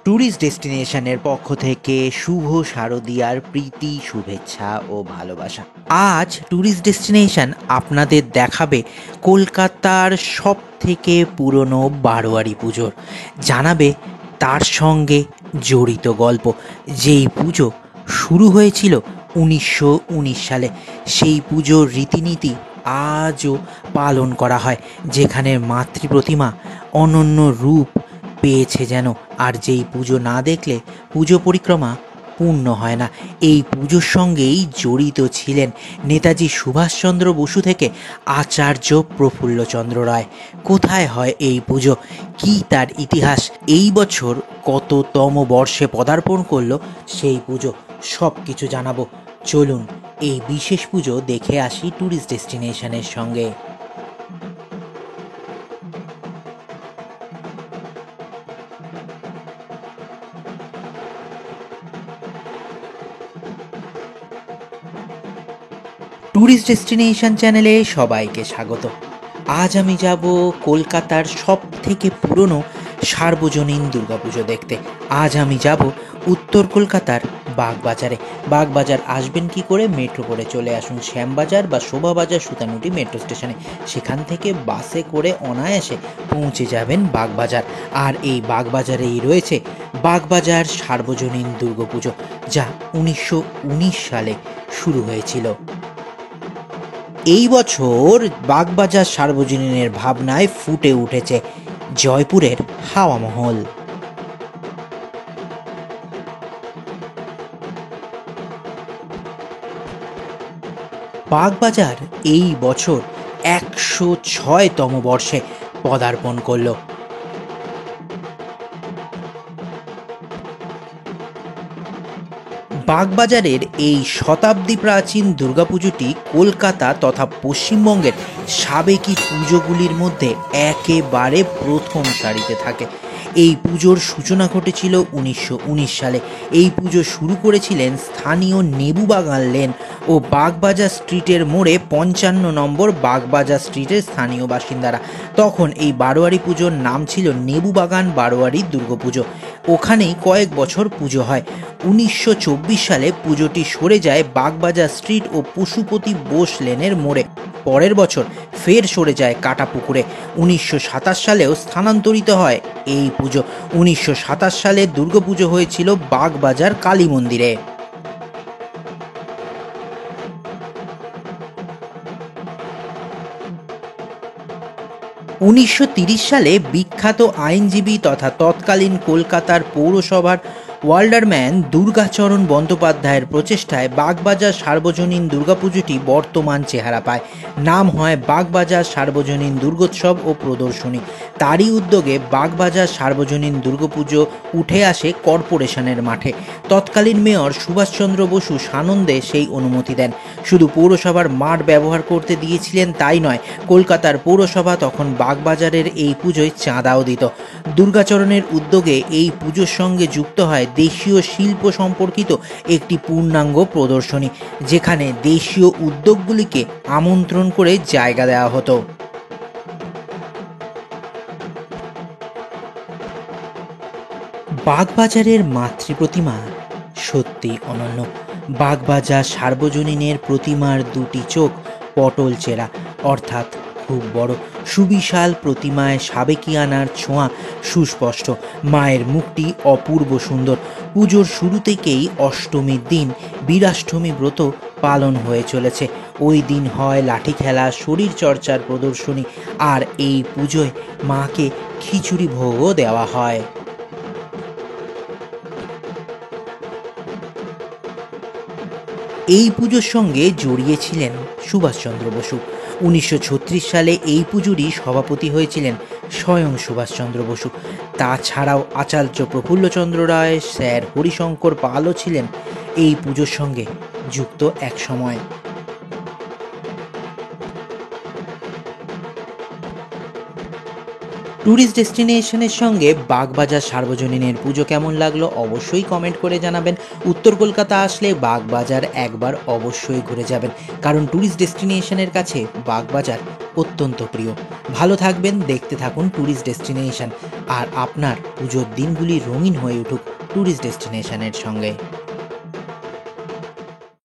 Tourist ডেস্টিনেশনের পক্ষ থেকে শুভ শারদিয়ার প্রীতি শুভেচ্ছা ও ভালোবাসা। আজ ট্যুরিস্ট ডেস্টিনেশন আপনাদের দেখাবে কলকাতার সব থেকে পুরনো বারোয়ারি পুজোর, জানাবে তার সঙ্গে জড়িত গল্প। যেই পুজো শুরু হয়েছিল 1919 সালে, সেই পুজোর রীতিনীতি আজও পালন করা হয়, যেখানে মাতৃ প্রতিমা অনন্য রূপ পেয়েছে যেন। আর যেই পুজো না দেখলে পুজো পরিক্রমা পূর্ণ হয় না। এই পুজোর সঙ্গেই জড়িত ছিলেন নেতাজি সুভাষচন্দ্র বসু থেকে আচার্য প্রফুল্লচন্দ্র রায়। কোথায় হয় এই পুজো, কী তার ইতিহাস, এই বছর কততম বর্ষে পদার্পণ করলো সেই পুজো, সব কিছু জানাবো। চলুন এই বিশেষ পুজো দেখে আসি ট্যুরিস্ট ডেস্টিনেশনের সঙ্গে। ট্যুরিস্ট ডেস্টিনেশন চ্যানেলে সবাইকে স্বাগত। আজ আমি যাব কলকাতার সব থেকে পুরনো সার্বজনীন দুর্গাপুজো দেখতে। আজ আমি যাব উত্তর কলকাতার বাগবাজারে। বাগবাজার আসবেন কি করে? মেট্রো করে চলে আসুন শ্যামবাজার বা শোভাবাজার সুতানুটি মেট্রো স্টেশনে। সেখান থেকে বাসে করে অনায়াসে পৌঁছে যাবেন বাগবাজার। আর এই বাগবাজারেই রয়েছে বাগবাজার সার্বজনীন দুর্গাপুজো, যা 1919 সালে শুরু হয়েছিল। এই বছর বাগবাজার সার্বজনীনের ভাবনায় ফুটে উঠেছে জয়পুরের হাওয়া মহল। বাগবাজার এই বছর 106তম বর্ষে পদার্পণ করল। বাগবাজারের এই শতাব্দী প্রাচীন দুর্গাপুজোটি কলকাতা তথা পশ্চিমবঙ্গের সাবেকি পুজোগুলির মধ্যে একেবারে প্রথম সারিতে থাকে। এই পুজোর সূচনা ঘটেছিল 1919 সালে। এই পুজো শুরু করেছিলেন স্থানীয় নেবুবাগান লেন ও বাগবাজার স্ট্রিটের মোড়ে 55 নম্বর বাগবাজার স্ট্রিটের স্থানীয় বাসিন্দারা। তখন এই বারোয়ারি পুজোর নাম ছিল নেবুবাগান বারোয়ারি দুর্গাপুজো। ওখানেই কয়েক বছর পুজো হয়। 1924 সালে পুজোটি সরে যায় বাগবাজার স্ট্রিট ও পশুপতি বোস লেনের মোড়ে। পরের বছর ফের সরে যায় কাটাপুকুরে। 1927 সালেও স্থানান্তরিত হয় এই পুজো। 1927 সালে দুর্গাপুজো হয়েছিল বাগবাজার কালী মন্দিরে। 1930 সালে বিখ্যাত আইনজীবী তথা তৎকালীন কলকাতার পৌরসভার ওয়ার্ল্ডারম্যান দুর্গাচরণ বন্দ্যোপাধ্যায়ের প্রচেষ্টায় বাগবাজার সার্বজনীন দুর্গাপুজোটি বর্তমান চেহারা পায়। নাম হয় বাগবাজার সার্বজনীন দুর্গোৎসব ও প্রদর্শনী। তারই উদ্যোগে বাগবাজার সার্বজনীন দুর্গাপুজো উঠে আসে কর্পোরেশনের মাঠে। তৎকালীন মেয়র সুভাষচন্দ্র বসু সানন্দে সেই অনুমতি দেন। শুধু পৌরসভার মাঠ ব্যবহার করতে দিয়েছিলেন তাই নয়, কলকাতার পৌরসভা তখন বাগবাজারের এই পুজোয় চাঁদাও দিত। দুর্গাচরণের উদ্যোগে এই পুজোর সঙ্গে যুক্ত হয় দেশীয় শিল্প সম্পর্কিত একটি পূর্ণাঙ্গ প্রদর্শনী, যেখানে দেশীয় উদ্যোগগুলিকে আমন্ত্রণ করে জায়গা দেওয়া হতো। বাগবাজারের মাতৃ প্রতিমা সত্যি অনন্য। বাগবাজার সার্বজনীনের প্রতিমার দুটি চোখ পটল চেরা, অর্থাৎ খুব বড়। সুবিশাল প্রতিমায় সাবেকিয়ানার ছোঁয়া সুস্পষ্ট। মায়ের মুখটি অপূর্ব সুন্দর। পুজোর শুরু থেকেই অষ্টমীর দিন বীরাষ্টমী ব্রত পালন হয়ে চলেছে। ওই দিন হয় লাঠি খেলা, শরীর চর্চার প্রদর্শনী, আর এই পুজোয় মাকে খিচুড়ি ভোগও দেওয়া হয়। এই পুজোর সঙ্গে জড়িয়েছিলেন সুভাষচন্দ্র বসু। 1936 সালে এই পুজোরই সভাপতি হয়েছিলেন স্বয়ং সুভাষচন্দ্র বসু। তাছাড়াও আচার্য প্রফুল্লচন্দ্র রায়, স্যার হরিশঙ্কর পালও ছিলেন এই পুজোর সঙ্গে যুক্ত এক সময়। ট্যুরিস্ট ডেস্টিনেশনের সঙ্গে বাগবাজার সার্বজনীনের পুজো কেমন লাগলো অবশ্যই কমেন্ট করে জানাবেন। উত্তর কলকাতা আসলে বাগবাজার একবার অবশ্যই ঘুরে যাবেন, কারণ ট্যুরিস্ট ডেস্টিনেশনের কাছে বাগবাজার অত্যন্ত প্রিয়। ভালো থাকবেন, দেখতে থাকুন ট্যুরিস্ট ডেস্টিনেশন, আর আপনার পুজোর দিনগুলি রঙিন হয়ে উঠুক ট্যুরিস্ট ডেস্টিনেশনের সঙ্গে।